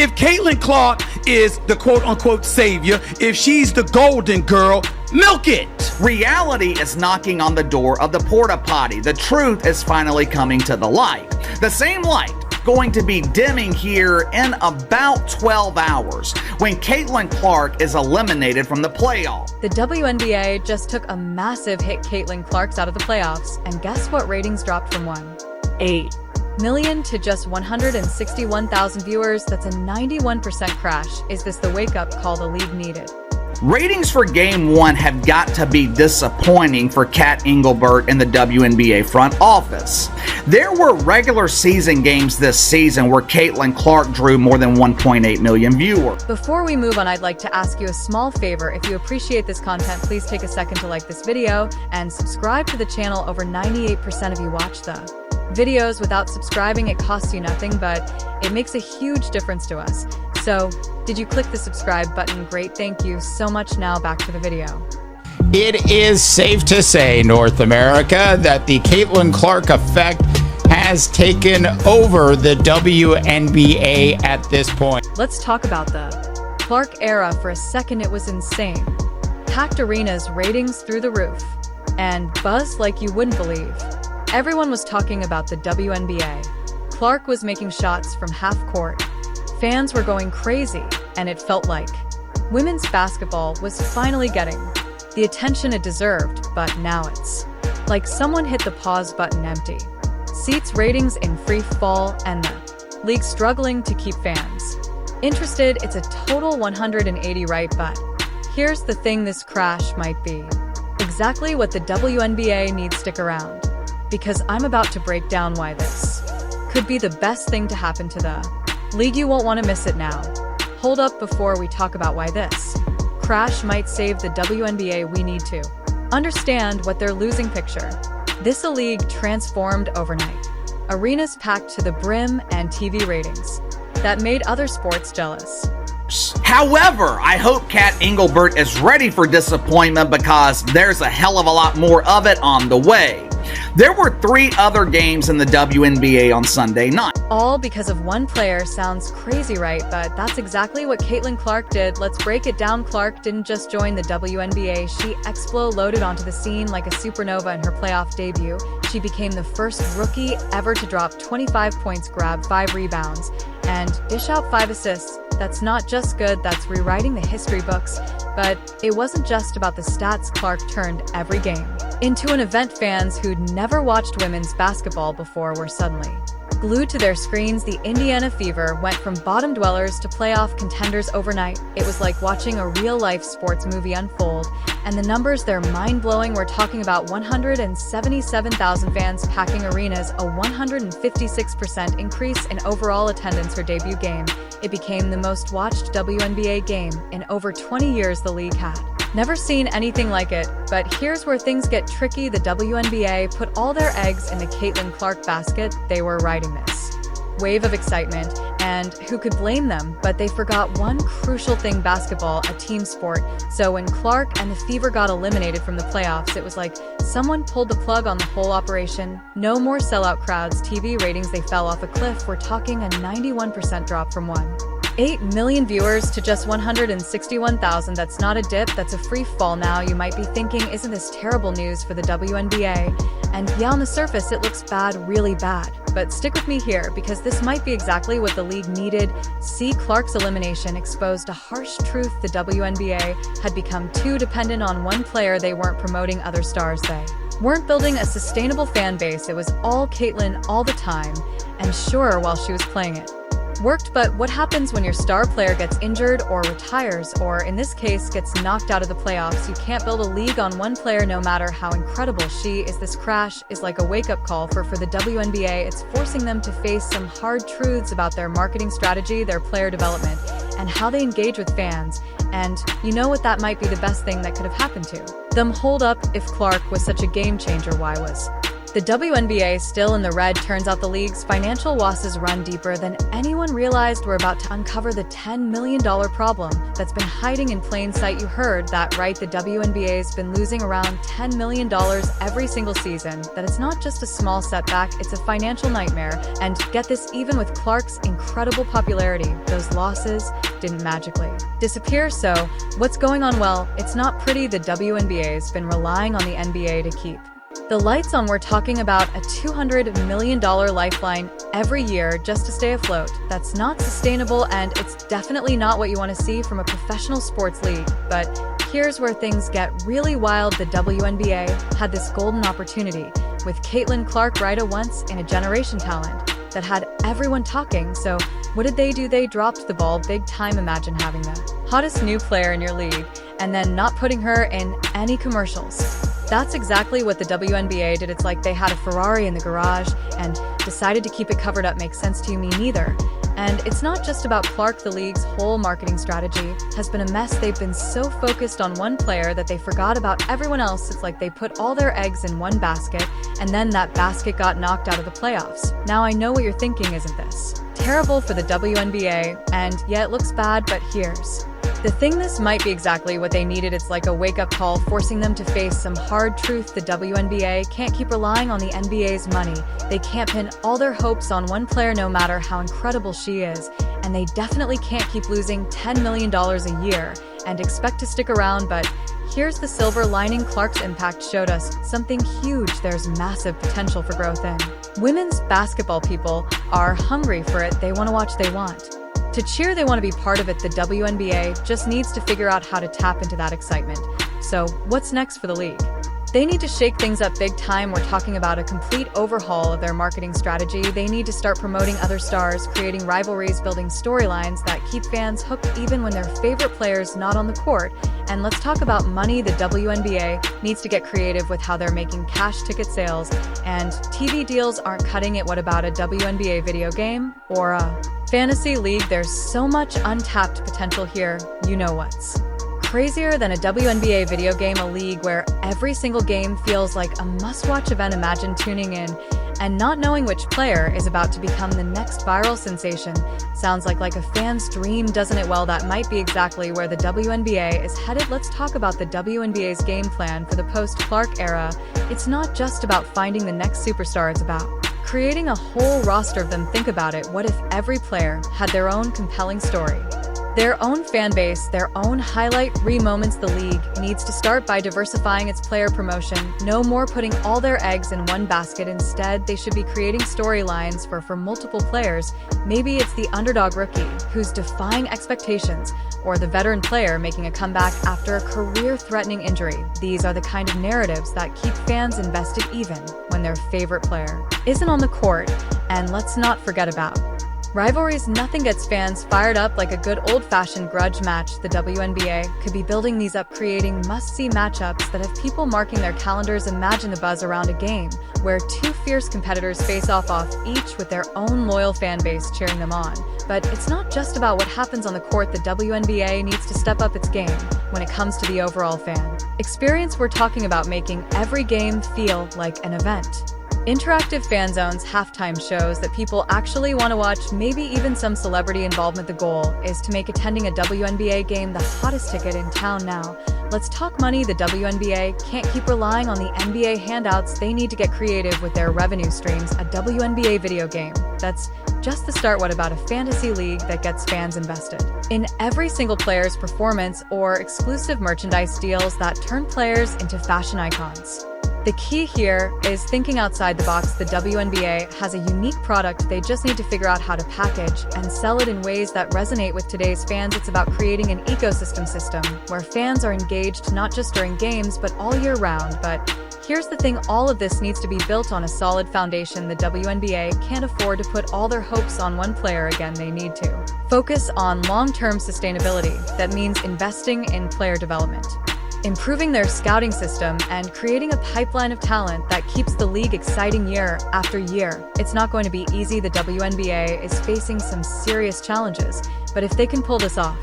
if Caitlin Clark is the quote-unquote savior, if she's the golden girl, milk it. Reality is knocking on the door of the porta potty. The truth is finally coming to the light. The same light going to be dimming here in about 12 hours when Caitlin Clark is eliminated from the playoff. The WNBA just took a massive hit. Caitlin Clark's out of the playoffs, and guess what ratings dropped from 8 million to just 161,000 viewers. That's a 91% crash. Is this the wake-up call the league needed? Ratings for Game 1 have got to be disappointing for Kat Engelbert in the WNBA front office. There were regular season games this season where Caitlin Clark drew more than 1.8 million viewers. Before we move on, I'd like to ask you a small favor. If you appreciate this content, please take a second to like this video and subscribe to the channel. Over 98% of you watch the videos without subscribing. It costs you nothing, but it makes a huge difference to us. So, did you click the subscribe button? Great, thank you so much. Now back to the video. It is safe to say, North America, that the Caitlin Clark effect has taken over the WNBA at this point. Let's talk about the Clark era for a second. It was insane. Packed arenas, ratings through the roof, and buzz like you wouldn't believe. Everyone was talking about the WNBA. Clark was making shots from half court. Fans were going crazy, and it felt like women's basketball was finally getting the attention it deserved, but now it's like someone hit the pause button. Empty seats, ratings in free fall, and the league struggling to keep fans interested. It's a total 180 right, but here's the thing, this crash might be exactly what the WNBA needs. Stick around, because I'm about to break down why this could be the best thing to happen to the league. You won't want to miss it now. Hold up, before we talk about why this crash might save the WNBA, we need to understand what they're losing. Picture this: a league transformed overnight. Arenas packed to the brim and TV ratings that made other sports jealous. However, I hope Kat Engelbert is ready for disappointment, because there's a hell of a lot more of it on the way. There were 3 other games in the WNBA on Sunday night. All because of one player. Sounds crazy, right? But that's exactly what Caitlin Clark did. Let's break it down. Clark didn't just join the WNBA. She exploded onto the scene like a supernova in her playoff debut. She became the first rookie ever to drop 25 points, grab 5 rebounds, and dish out 5 assists. That's not just good, that's rewriting the history books. But it wasn't just about the stats. Clark turned every game into an event. Fans who'd never watched women's basketball before were suddenly glued to their screens. The Indiana Fever went from bottom dwellers to playoff contenders overnight. It was like watching a real-life sports movie unfold, and the numbers, they're mind-blowing. We're talking about 177,000 fans packing arenas, a 156% increase in overall attendance. Her debut game, it became the most watched WNBA game in over 20 years. The league had never seen anything like it. But here's where things get tricky. The WNBA put all their eggs in the Caitlin Clark basket. They were riding this wave of excitement, and who could blame them? But they forgot one crucial thing: basketball, a team sport. So when Clark and the Fever got eliminated from the playoffs, it was like someone pulled the plug on the whole operation. No more sellout crowds. TV ratings, they fell off a cliff. We're talking a 91% drop from 8 million viewers to just 161,000. That's not a dip, that's a free fall. Now you might be thinking, isn't this terrible news for the WNBA? And yeah, on the surface it looks bad, really bad. But stick with me here, because this might be exactly what the league needed. See, Clark's elimination exposed a harsh truth: the WNBA had become too dependent on one player. They weren't promoting other stars. They weren't building a sustainable fan base. It was all Caitlin all the time. And sure, while she was playing, it worked. But what happens when your star player gets injured or retires, or in this case gets knocked out of the playoffs? You can't build a league on one player, no matter how incredible she is. This crash is like a wake-up call for the WNBA. It's forcing them to face some hard truths about their marketing strategy, their player development, and how they engage with fans. And you know what, that might be the best thing that could have happened to them. Hold up, if Clark was such a game changer, why was The WNBA still in the red. Turns out the league's financial losses run deeper than anyone realized. We're about to uncover the $10 million problem that's been hiding in plain sight. You heard that right. The WNBA's been losing around $10 million every single season. That it's not just a small setback, it's a financial nightmare. And get this, even with Clark's incredible popularity, those losses didn't magically disappear. So what's going on? Well, it's not pretty. The WNBA's been relying on the NBA to keep the lights on. We're talking about a $200 million lifeline every year just to stay afloat. That's not sustainable, and it's definitely not what you want to see from a professional sports league. But here's where things get really wild. The WNBA had this golden opportunity with Caitlin Clark, right, a once-in-a-generation talent that had everyone talking. So what did they do? They dropped the ball big time. Imagine having the hottest new player in your league and then not putting her in any commercials. That's exactly what the WNBA did. It's like they had a Ferrari in the garage and decided to keep it covered up. Makes sense to you? Me neither. And it's not just about Clark. The league's whole marketing strategy has been a mess. They've been so focused on one player that they forgot about everyone else. It's like they put all their eggs in one basket, and then that basket got knocked out of the playoffs. Now I know what you're thinking. Isn't this terrible for the WNBA? And yeah, it looks bad, but here's the thing, this might be exactly what they needed. It's like a wake-up call, forcing them to face some hard truth. The WNBA can't keep relying on the NBA's money. They can't pin all their hopes on one player, no matter how incredible she is. And they definitely can't keep losing $10 million a year and expect to stick around. But here's the silver lining. Clark's impact showed us something huge. There's massive potential for growth in women's basketball. People are hungry for it. They want to watch, they want to cheer, they want to be part of it. The WNBA just needs to figure out how to tap into that excitement. So what's next for the league? They need to shake things up big time. We're talking about a complete overhaul of their marketing strategy. They need to start promoting other stars, creating rivalries, building storylines that keep fans hooked even when their favorite player's not on the court. And let's talk about money. The WNBA needs to get creative with how they're making cash ticket sales, and TV deals aren't cutting it. What about a WNBA video game or a fantasy league? There's so much untapped potential here. You know what's crazier than a WNBA video game? A league where every single game feels like a must-watch event. Imagine tuning in and not knowing which player is about to become the next viral sensation. Sounds like a fan's dream, doesn't it? Well, that might be exactly where the WNBA is headed. Let's talk about the WNBA's game plan for the post-Clark era. It's not just about finding the next superstar, it's about creating a whole roster of them. Think about it. What if every player had their own compelling story, their own fan base, their own highlight reel moments? The league needs to start by diversifying its player promotion. No more putting all their eggs in one basket. Instead, they should be creating storylines for multiple players. Maybe it's the underdog rookie who's defying expectations, or the veteran player making a comeback after a career-threatening injury. These are the kind of narratives that keep fans invested even when their favorite player isn't on the court. And let's not forget about rivalries. Nothing gets fans fired up like a good old-fashioned grudge match. The WNBA could be building these up, creating must-see matchups that have people marking their calendars. Imagine the buzz around a game where two fierce competitors face off, each with their own loyal fan base cheering them on. But it's not just about what happens on the court. The WNBA needs to step up its game when it comes to the overall fan experience. We're talking about making every game feel like an event. Interactive fan zones, halftime shows that people actually want to watch, maybe even some celebrity involvement. The goal is to make attending a WNBA game the hottest ticket in town. Now, let's talk money. The WNBA can't keep relying on the NBA handouts. They need to get creative with their revenue streams. A WNBA video game, that's just the start. What about a fantasy league that gets fans invested in every single player's performance, or exclusive merchandise deals that turn players into fashion icons? The key here is thinking outside the box. The WNBA has a unique product. They just need to figure out how to package and sell it in ways that resonate with today's fans. It's about creating an ecosystem where fans are engaged not just during games, but all year round. But here's the thing, all of this needs to be built on a solid foundation. The WNBA can't afford to put all their hopes on one player again. They need to focus on long-term sustainability. That means investing in player development, improving their scouting system, and creating a pipeline of talent that keeps the league exciting year after year. It's not going to be easy. The WNBA is facing some serious challenges, but if they can pull this off,